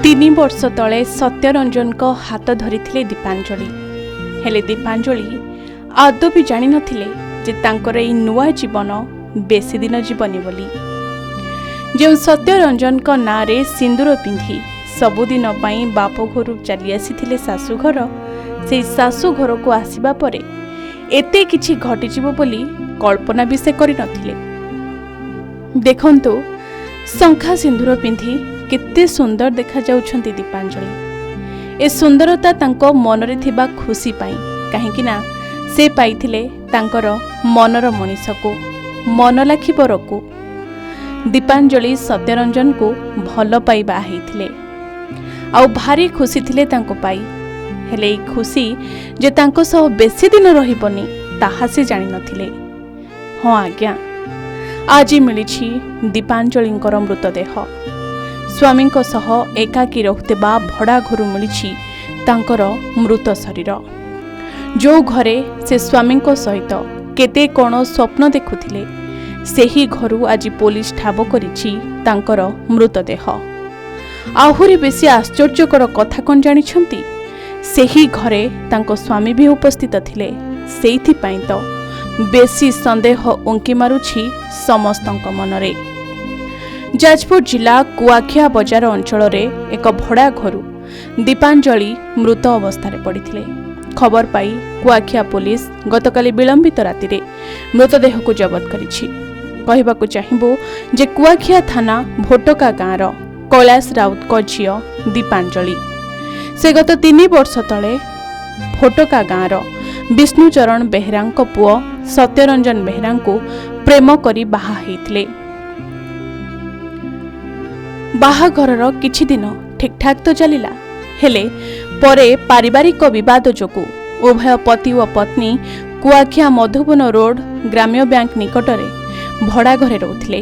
तीन वर्ष तले सत्यरंजन को हाथ धरी दीपांजलि। हेले दीपांजलि आदौ भी जानी नथिले जे तांकर एई नुआ जीवन बेसी दिन जीवनी बोली। जो सत्यरंजन को नाँ रे सिंदूर पिंधि सबुदिन पाई बाप घर चली आसी शाशुघर, से शाशुघर को आसिबा परे एते किछि घटिजिवो बोली कल्पना भी से करि नथिले। देखंतु शंखा सिंदूर पिंधि केते सुंदर देखा जाउछंती दीपांजलि। ए सुंदरता तांको मनरे थिबा खुशी पाई, काहेकि ना से पाइथिले तांकर मनर मनीषको, मन लाखी बरको। दीपांजलि सत्यरंजन को भल पाइबा हेइथिले आउ भारी खुशी थिले तांको पाई। हेले खुशी जे तांको सह बेसी दिन रहिबनी ताहा से जानि नथिले। हाँ आज्ञा, आज मिलिछि दीपांजलिंकर मृतदेह। स्वामी सह एकाकी रहुथिबा भड़ा घर मिलिछि तांकर मृत शरीर। जो घरे से स्वामी सहित केते कोन स्वप्न देखुथिले, सेही घरु आज पुलिस ठाब करिछि तांकर मृतदेह। आहुरी बेसी आश्चर्यकर कथा कोन जानिछंती, सेही घरे तांको स्वामी भी उपस्थित थिले। सेइथि पई तो बेसी संदेह उंकी मारुछि समस्तक मनरे। जाजपुर जिला कुआखिया बजार अंचल एक भड़ा घरु दीपांजलि मृत अवस्था पड़िथिले। खबर पाई कुआखिया पुलिस गतकाली विलंबित राति मृतदेह को जबत करिछि। कहबाकू चाहिबो जे कुआखिया थाना भोटका गाँर कैलाश राउत को झियो दीपांजलि से गत 3 वर्ष तले भोटका गाँर विष्णुचरण बेहरा पुओ सत्यरंजन बेहरा को प्रेम करी बाहा हेइथिले। बाहाघरर किछि दिन ठीक ठाक तो चलिला, हेले परे पारिवारिक विवाद जोगु उभय पति और पत्नी कुआखिया मधुबन रोड ग्राम्य बैंक निकटरे भड़ा घरे रहउथिले।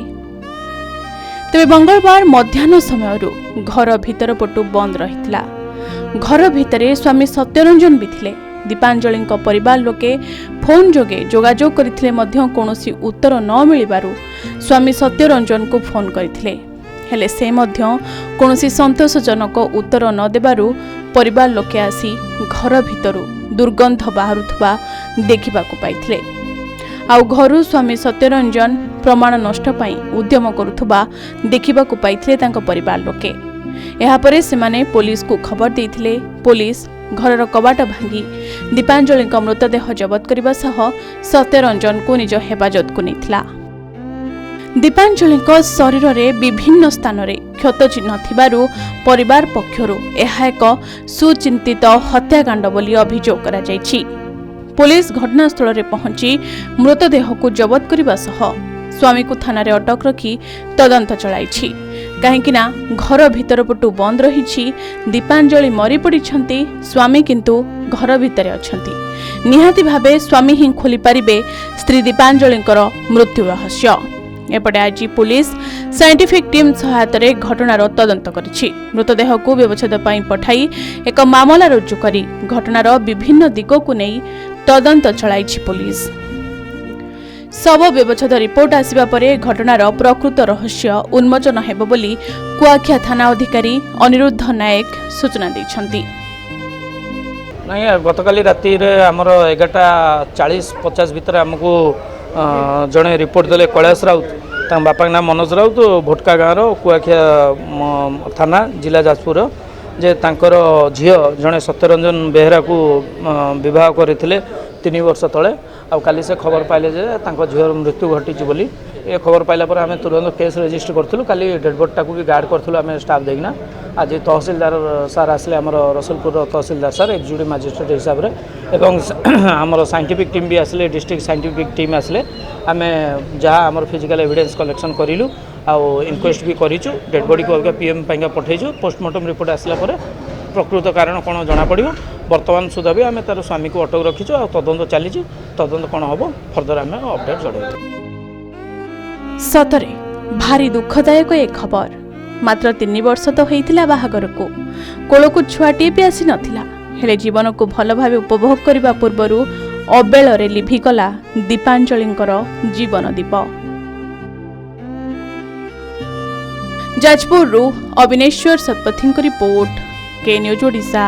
तेबे मंगलवार मध्याह्न समय घर भीतर पटु बंद रहितला। घर भितरे स्वामी सत्यरंजन भी थिले। दीपांजलि परिवार लोके फोन जोगे जोगाजोग करथिले मध्य कोनोसी उत्तर न मिलिबारु स्वामी सत्यरंजन को फोन करथिले। हेले से मध्य कोनोसी संतोषजनक उत्तर न देबारु परिवार लोके आसी घर भितरु दुर्गंध बाहरुथबा देखिबाकू पाइथिले। आउ घरु स्वामी सत्यरंजन प्रमाण नष्ट पाई उद्यम करुथबा देखिबाकू पाइथिले तांको परिवार लोके। एहा परे सेमाने पुलिस को खबर देइथिले। पुलिस घरर कबाट भांगी दीपांजलि मृतदेह जबत करबा सह सत्यरंजन को निज हेफाजत को नेथिला। दीपांजलि शरीर रे विभिन्न स्थान रे क्षत चिन्ह थिबारु परिवार पक्षरु एहा एक सुचिंतित हत्याकांड बोली अभियोग करा जायछि। पुलिस घटनास्थल रे पहुंची मृतदेह को जबत करबा सह स्वामी को थाना रे अटक रखी तदंत चलाइछि। काहेकि ना घर भीतर पटु बंद रहिछि। दीपांजलि मरी पड़िछंती, स्वामी किंतु घर भितरे अछंती। निहाती भाबे स्वामी ही खोली पारिबे स्त्री दीपांजलिंकर मृत्यु रहस्य। एपटे आज पुलिस साइंटिफिक टीम सहायता रे घटनार तदंत करिछि। मृतदेह को व्यवच्छेद पई पठाई एक मामला रुजु करी घटनार विभिन्न दिग को नै तदंत चलाइछि पुलिस। शव व्यवच्छेद रिपोर्ट आसिबा परे घटनार प्रकृत रहस्य उन्मोचन हेबो बोली कुआखिया थाना अधिकारी अनिरुद्ध नायक सूचना दैछंती। नहीं गतकाली राति रे हमर 11:40-50 भितर हमको जड़े रिपोर्ट देले कैलाश राउत, बापा नाम मनोज राउत, भोटका गाँव कुआखिया थाना जिला जाजपुर, जे तांकर झियो जड़े सत्यरंजन बेहरा को विवाह करथिले 3 वर्ष तले। आ काली से खबर पाइले जे तांको झियोर मृत्यु घटी बोली। ये खबर पाइला पर आम तुरंत केस रजिस्टर करूँ। काली डेडबॉडी को भी गार्ड करूँ आम स्टाफ देना। आज तहसीलदार सार आसले आमर रसुलपुर तहसीलदार सार एक्जिक्यूटिव मजिस्ट्रेट हिसाब से एवं आमर साइंटिफिक टीम भी आसले, डिस्ट्रिक्ट साइंटिफिक टीम आसले। आम जहाँ आमर फिजिकल एविडेंस कलेक्शन करूँ आउ इनक्वेस्ट भी करूँ। डेडबॉडी को अगर पीएम पाइका पठेचु। पोस्टमार्टम रिपोर्ट आसला प्रकृत कारण कौन जना पड़। वर्तमान सुधा भी आम तार स्वामी को अटक रखीचु आ तदंत चली। तदंत कौन हम फर्दर आम अपडेट जड़े। सतरे भारी दुखदायक एक खबर। मात्र 3 वर्ष तो होइथिला बाहागर को कोलको छुआटी भी आसी नथिला। हेले जीवन को भल भावे उपभोग करबा पूर्वरु अबेଳରେ लिभिगला दीपांजलिंकर जीवन दीप। ଯାଜପୁରରୁ ଅବିନେଶ୍ୱର ଶତପଥୀଙ୍କ ରିପୋର୍ଟ, କେ ନ୍ୟୁଜ୍ ଓଡ଼ିଶା।